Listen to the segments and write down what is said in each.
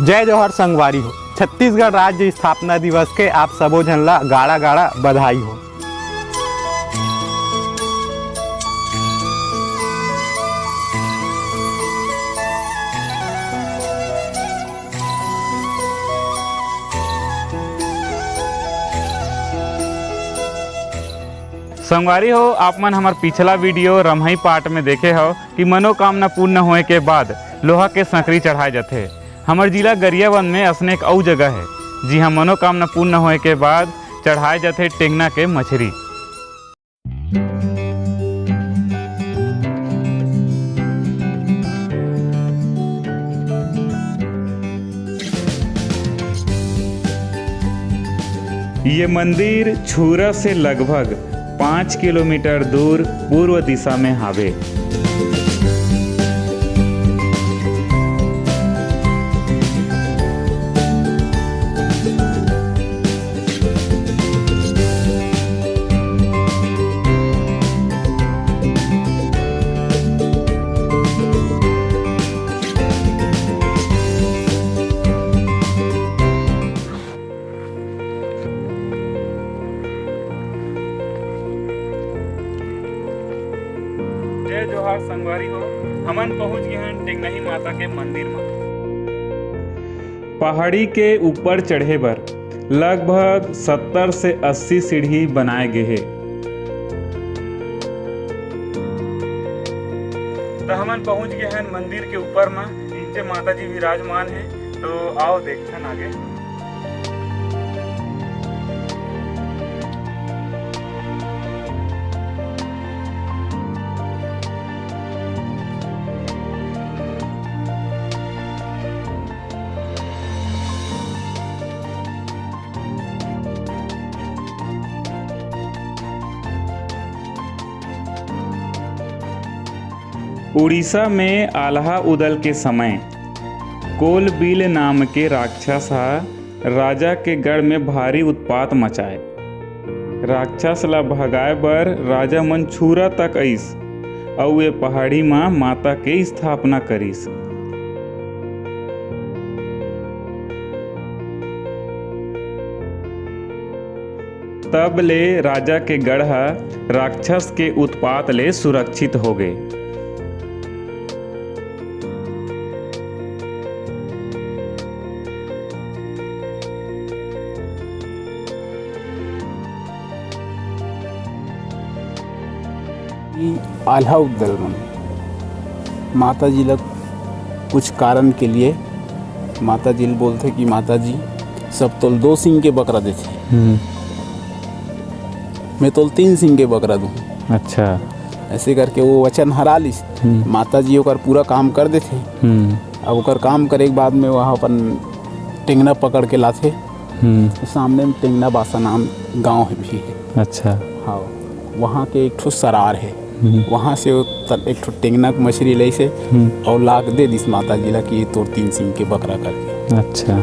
जय जोहर संगवारी हो। छत्तीसगढ़ राज्य स्थापना दिवस के आप सबो झन ला गाड़ा गाड़ा बधाई हो। संगवारी हो, आप मन हमार पिछला वीडियो रमहई पाठ में देखे हो कि मनोकामना पूर्ण होए के बाद लोहा के संकरी चढ़ाए जाते। हमार जिला गरियाबंद में असने एक और जगह है जी हाँ, मनोकामना पूर्ण होए के बाद चढ़ाए जाते टेंगना के मछली। ये मंदिर छूरा से लगभग 5 किलोमीटर दूर पूर्व दिशा में हावे। जय जोहार संगवारी हो, हमन पहुंच गए हैं टेंगनही माता के मंदिर में। पहाड़ी के ऊपर चढ़े बर लगभग 70 से 80 सीढ़ी बनाए गए हैं। तो हमन पहुंच गए हैं मंदिर के ऊपर में, नीचे माता जी विराजमान है। तो आओ देखते हैं आगे। उड़ीसा में आल्हा उदल के समय कोलबील नाम के राक्षस राजा के गढ़ में भारी उत्पात मचाए। राक्षस ला भगाए बर राजा मन छूरा तक आइस और ये पहाड़ी मां माता के स्थापना करिस। तब ले राजा के गढ़ राक्षस के उत्पात ले सुरक्षित हो गए। आल्हा उदल में माता जी लोग कुछ कारण के लिए माता जी बोलते कि माता जी सब तोल 2 सिंह के बकरा देते, मैं तोल 3 सिंह के बकरा दूँ। अच्छा, ऐसे करके वो वचन हरा लिस। माता जी ओकर पूरा काम कर देते। अब ओकर काम करे के बाद में वहाँ अपन टेंगना पकड़ के लाते। सामने में टेंगना बासा नाम गांव है भी है। अच्छा, हाँ, वहाँ के एक ठो सरार है, वहाँ से एक ठो टेंगना की मछली ले से और लाख दे दिस माता जी ला कि तोर 3 सिंह के बकरा करके। अच्छा,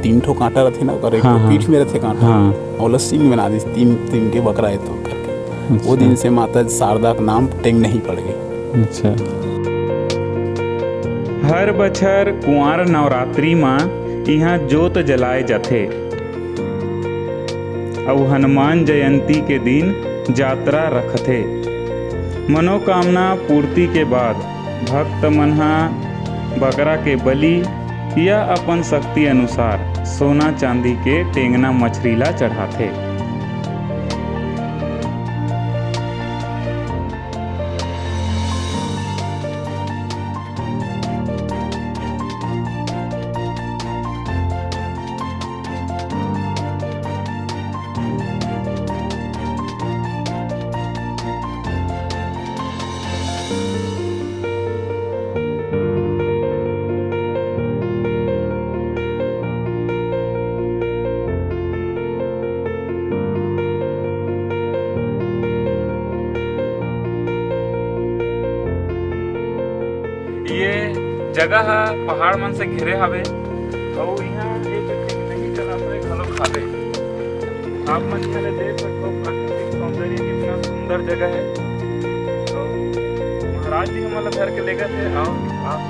3 ठो कांटा रहते ना, और एक ठो पीठ में रहते कांटा, और सिंह बना दिस 3 के बकरा है तो करके। वो दिन से माता शारदा का नाम टेंगनही पड़ गई। अच्छा। हर बछर कुंवार नवरात्रि में यहाँ जोत जलाए जाते और हनुमान जयंती के दिन यात्रा रखते। मनोकामना पूर्ति के बाद भक्त मनहा बकरा के बलि या अपन शक्ति अनुसार सोना चांदी के टेंगना मछली ला चढ़ाते। ये जगह पहाड़ मन से घिरे हवे और यहाँ एक नहीं चला घलो खावे। आप मन यहाँ देख सकते हो प्राकृतिक सौंदर्य कितना सुंदर जगह है। तो महाराज जी हमारा घर के ले गए थे और आप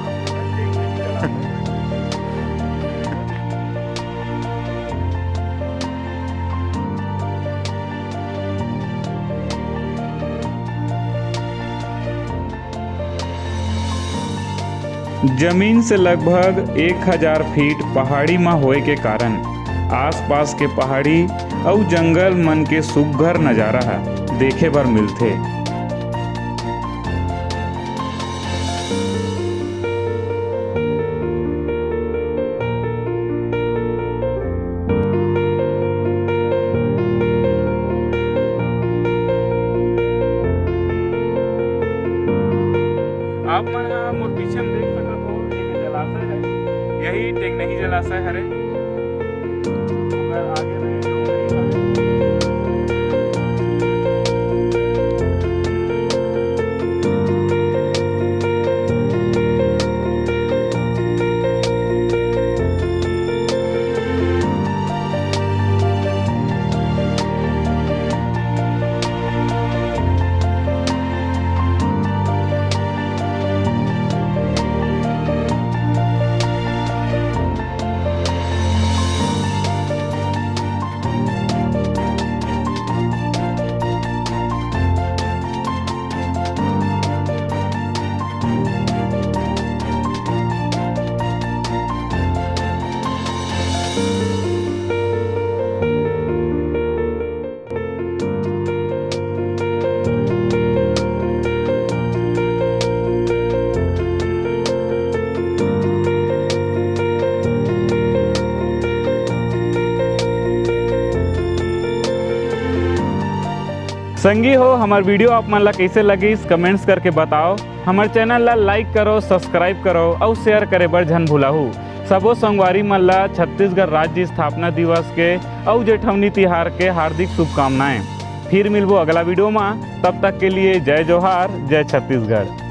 जमीन से लगभग 1000 फीट पहाड़ी में होए के कारण आसपास के पहाड़ी और जंगल मन के सुघ्घर नज़ारा देखे बर मिलथे। आप मन ह मोर पीछे में देख सकत हो एक जलाशय है। यही टेंगनही जलाशय हरे। ओकर आगे में डोंगरी हवे। संगी हो हमार वीडियो आप मन ला कैसे लगिस कमेंट्स करके बताओ। हमार चैनल ला लाइक करो, सब्सक्राइब करो और शेयर करे बर झन भुलाहू। सबो संगवारी मन ला छत्तीसगढ़ राज्य स्थापना दिवस के और जेठवनी तिहार के हार्दिक शुभकामनाएं। फिर मिलबो अगला वीडियो में, तब तक के लिए जय जोहार, जय छत्तीसगढ़।